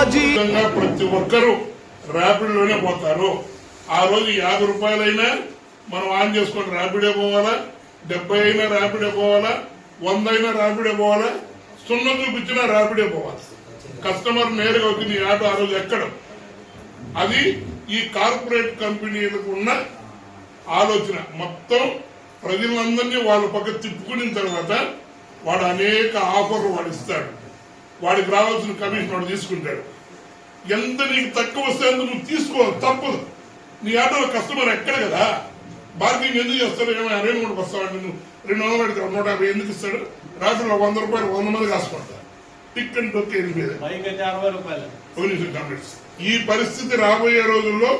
బాలాజీ. ప్రతి ఒక్కరూ ర్యాపిడ్లోనే పోతారు. ఆ రోజు 50 రూపాయలైనా మనం ఆన్ చేసుకొని ర్యాపిడే పోవాలా, 70 అయినా ర్యాపిడే పోవాలా, 100 అయినా ర్యాపిడే పోవాలా, 0 చూపించినా ర్యాపిడే పోవాలి. కస్టమర్ నేరుగా వచ్చింది ఆటో ఆ రోజు ఎక్కడం. అది ఈ కార్పొరేట్ కంపెనీలకు ఉన్న ఆలోచన. మొత్తం ప్రజలందరినీ వాళ్ళ పక్క తిప్పుకున్న తర్వాత వాడు అనేక ఆఫర్లు వాడు ఇస్తాడు. వాడికి రావాల్సిన కమిషన్ వాడు తీసుకుంటాడు. ఎంత నీకు తక్కువ వస్తే అంత నువ్వు తీసుకోవాలి, తప్పదు. నీ ఆటోలో కస్టమర్ ఎక్కడ కదా, బార్గింగ్ ఎందుకు చేస్తాడు? ఏమైనా అరేంజ్మెంట్ వస్తాడు, నువ్వు 200 అడితే 150 ఎందుకు ఇస్తాడు? రాత్రిలో 100 రూపాయలు 100 మంది కాసుకుంటారు. టిక్ అండ్ టొక్కి వెళ్ళిపోయేది. ఈ పరిస్థితి రాబోయే రోజుల్లో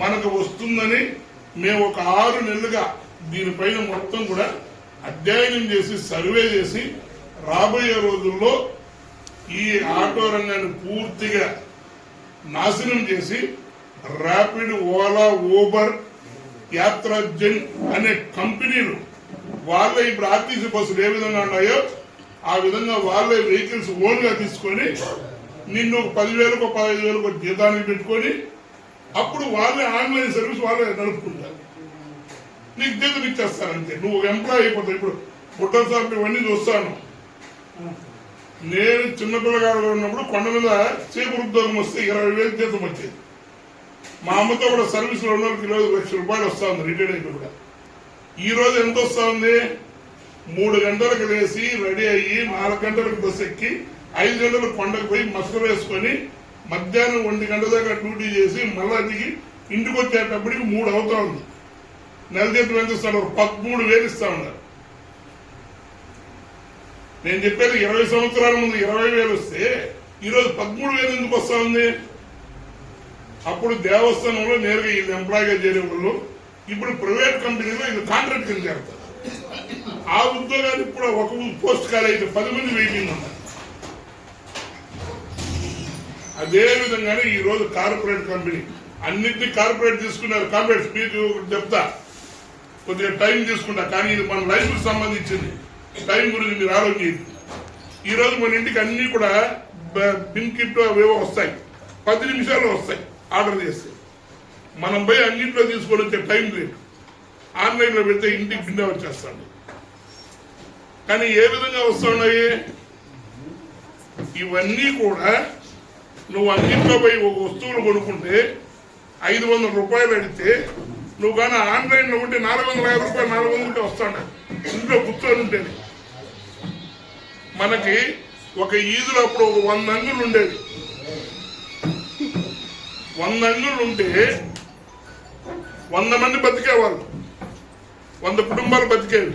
మనకు వస్తుందని మేము ఒక 6 నెలలుగా దీనిపైన మొత్తం కూడా అధ్యయనం చేసి సర్వే చేసి రాబోయే రోజుల్లో ఈ ఆటో రంగాన్ని పూర్తిగా నాశనం చేసి ర్యాపిడ్, ఓలా, ఊబర్, యాత్రాజన్ అనే కంపెనీలు వాళ్ళే ఇప్పుడు ఆర్టీసీ బస్సులు ఏ విధంగా ఉన్నాయో ఆ విధంగా వాళ్ళే వెహికల్స్ ఓన్ గా తీసుకొని నిన్ను 10,000కో 15,000కో జీతానికి పెట్టుకొని అప్పుడు వాళ్ళే ఆన్లైన్ సర్వీస్ వాళ్ళే నడుపుకుంటారు. నీకు జీతం ఇచ్చేస్తారంతే, నువ్వు ఎంప్లాయ్ అయిపోతావు. ఇప్పుడు బుట్టల షాప్ ఇవన్నీ చూస్తాను. నేను చిన్నపిల్లగాడుగా ఉన్నప్పుడు కొండ మీద చేపూరు ఉద్యోగం వస్తే 20,000 జీతం వచ్చేది. మా అమ్మతో కూడా సర్వీస్ 2,00,000 రూపాయలు వస్తా ఉంది రిటైర్డ్ అయిపోయి కూడా. ఈ రోజు ఎంత వస్తా ఉంది? 3 గంటలకు లేచి రెడీ అయ్యి 4 గంటలకు బస్సు ఎక్కి 5 గంటలకు కొండకు పోయి మసలు వేసుకొని మధ్యాహ్నం 1 గంట దాకా డ్యూటీ చేసి మళ్ళా దిగి ఇంటికి వచ్చేటప్పటికి 3 అవుతా ఉంది. నెల జీతం ఎంత ఇస్తాడు? 13,000 ఇస్తా ఉన్నారు. నేను చెప్పేది 20 సంవత్సరాల ముందు 20,000 వస్తే ఈరోజు 13,000 ఎందుకు వస్తా ఉంది? అప్పుడు దేవస్థానంలో నేరుగా వీళ్ళు ఎంప్లాయ్గా చేరే వాళ్ళు ఇప్పుడు ప్రైవేట్ కంపెనీలో వీళ్ళు కాంట్రాక్ట్ కింద చేస్తారు. ఆ ఉద్యోగానికి కూడా ఒక పోస్ట్ ఖాళీ అయితే 10 మంది వెయిటింగ్ ఉన్నారు. అదే విధంగానే ఈ రోజు కార్పొరేట్ కంపెనీ అన్నింటినీ కార్పొరేట్ తీసుకున్నారు. కార్పొరేట్ మీకు చెప్తా, కొద్దిగా టైం తీసుకుంటా, కానీ ఇది మన లైఫ్ కి సంబంధించింది. టైం గురించి మీరు ఆలోచించి ఈ రోజు మన ఇంటికి అన్ని కూడా బిన్కిట్ అవేవో వస్తాయి, 10 నిమిషాల్లో వస్తాయి ఆర్డర్ చేస్తే. మనం పోయి అన్నింటిలో తీసుకొని వచ్చే టైం లేదు. ఆన్లైన్లో పెడితే ఇంటికి బిన్నే వచ్చేస్తాడు. కానీ ఏ విధంగా వస్తున్నాయి ఇవన్నీ కూడా? నువ్వు అన్నింటిలో పోయి ఒక వస్తువులు కొనుక్కుంటే 500 రూపాయలు అడిగితే నువ్వు కానీ ఆన్లైన్లో ఉంటే 450 రూపాయలు 400కే వస్తాడు. ఇంట్లో కూర్చొని ఉంటేనే. మనకి ఒక ఈదులో అప్పుడు ఒక 100 అంగుళ్ళు ఉండేది. 100 అంగుళ్ళు ఉంటే 100 మంది బతికేవాళ్ళు, 100 కుటుంబాలు బతికేవి.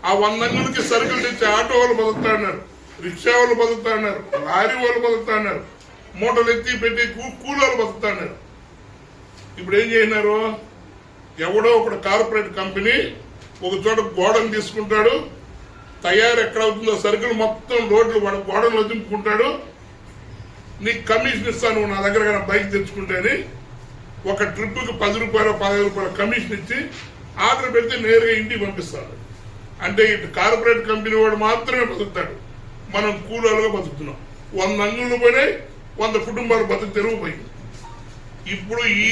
ఆ 100 అంగులకి సరుకులు తెచ్చి ఆటో వాళ్ళు బతుకుతా ఉన్నారు, రిక్షా వాళ్ళు బతుకుతా ఉన్నారు, లారీ వాళ్ళు బతుకుతా ఉన్నారు, మూటలు ఎత్తి పెట్టి కూలోళ్ళు బతుకుతా ఉన్నారు. ఇప్పుడు ఏం చేసినారు? ఎవడో ఒకడు కార్పొరేట్ కంపెనీ ఒక చోట గోడను తీసుకుంటాడు, తయారు ఎక్కడ అవుతుందో సరుకులు మొత్తం రోడ్లు గోడలు దింపుకుంటాడు. నీకు కమిషన్ ఇస్తాను నా దగ్గర బైక్ తెచ్చుకుంటేని ఒక ట్రిప్కి 10 రూపాయలు 15 రూపాయలు కమిషన్ ఇచ్చి ఆర్డర్ పెడితే నేరుగా ఇంటికి పంపిస్తాడు. అంటే ఇటు కార్పొరేట్ కంపెనీ వాడు మాత్రమే బతుకుతాడు, మనం కూలీలుగా బతుకుతున్నాం. 100 అంగుళ్ళు పోయినాయి, 100 కుటుంబాలు బతుకు తెరువు పోయింది. ఇప్పుడు ఈ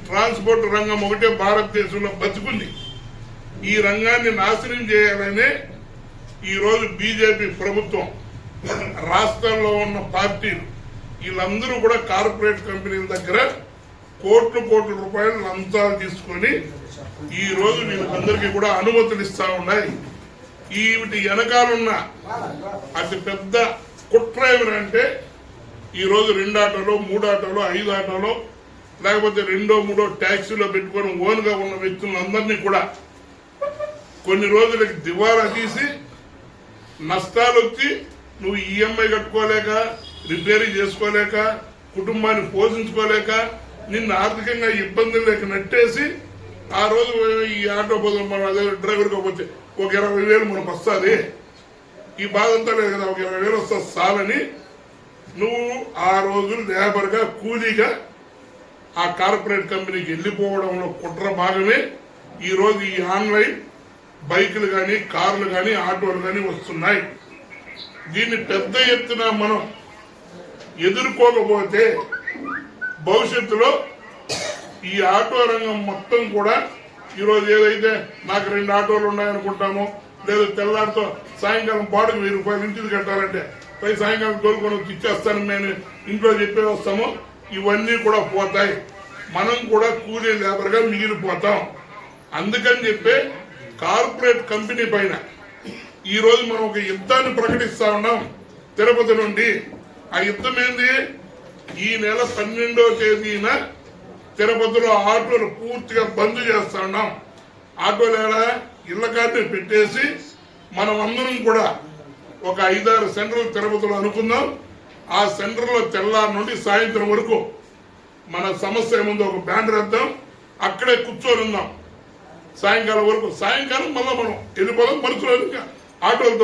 ట్రాన్స్పోర్ట్ రంగం ఒకటే భారతదేశంలో బతుకుంది. ఈ రంగాన్ని నాశనం చేయాలనే ఈరోజు బీజేపీ ప్రభుత్వం, రాష్ట్రంలో ఉన్న పార్టీలు వీళ్ళందరూ కూడా కార్పొరేట్ కంపెనీల దగ్గర కోట్ల రూపాయలు లంచాలు తీసుకొని ఈ రోజు వీళ్ళందరికీ కూడా అనుమతులు ఇస్తా ఉన్నాయి. వీటి వెనకాలన్న అతి పెద్ద కుట్ర ఏమంటే ఈ రోజు 2 ఆటోలు 3 ఆటోలు 5 ఆటోలు లేకపోతే 2 3 ట్యాక్సీలో పెట్టుకొని ఓన్గా ఉన్న వ్యక్తులందరినీ కూడా కొన్ని రోజులకి దివాలా తీసి నష్టాలు వచ్చి నువ్వు ఈఎంఐ కట్టుకోలేక, రిపేర్ చేసుకోలేక, కుటుంబాన్ని పోషించుకోలేక, నిన్ను ఆర్థికంగా ఇబ్బందులు లేక నెట్టేసి ఆ రోజు ఈ ఆటో బదులు మనం అదే డ్రైవర్ కాకపోతే ఒక 20,000 మనకు వస్తుంది. ఈ బాధ అంతా లేదు కదా, ఒక 20,000 వస్తుంది చాలని నువ్వు ఆ రోజు లేబర్గా కూలీగా ఆ కార్పొరేట్ కంపెనీకి వెళ్ళిపోవడంలో కుట్ర భాగమే ఈ రోజు ఈ ఆన్లైన్ బైకులు కానీ కార్లు కానీ ఆటోలు కానీ వస్తున్నాయి. దీన్ని పెద్ద ఎత్తున మనం ఎదుర్కోకపోతే భవిష్యత్తులో ఈ ఆటో రంగం మొత్తం కూడా ఈరోజు ఏదైతే నాకు 2 ఆటోలు ఉన్నాయనుకుంటామో, లేదా తెల్లారితో సాయంకాలం పాటుకు 1000 రూపాయలు ఇంటికి కట్టాలంటే పై సాయంకాలం తోలుకొని వచ్చి ఇచ్చేస్తాను నేను ఇంట్లో చెప్పే వస్తాము. ఇవన్నీ కూడా పోతాయి. మనం కూడా కూలీ లేబర్గా మిగిలిపోతాం. అందుకని చెప్పి కార్పొరేట్ కంపెనీ పైన ఈరోజు మనం ఒక యుద్ధాన్ని ప్రకటిస్తా ఉన్నాం తిరుపతి నుండి. ఆ యుద్ధం ఏంది? ఈ నెల 12వ తేదీన తిరుపతిలో ఆటోలు పూర్తిగా బంద్ చేస్తా ఉన్నాం. ఆటోలు ఎలా ఇళ్ల కార్డు పెట్టేసి మనం అందరం కూడా ఒక 5-6 సెంటర్లు తిరుపతిలో అనుకుందాం. ఆ సెంటర్లో తెల్లారి నుండి సాయంత్రం వరకు మన సమస్య ఏముందో ఒక బ్యానర్ వేద్దాం, అక్కడే కూర్చొని ఉందాం సాయంకాలం వరకు. సాయంకాలం మళ్ళీ మనం వెళ్ళిపోదాం, మనుషులు ఆటోలతో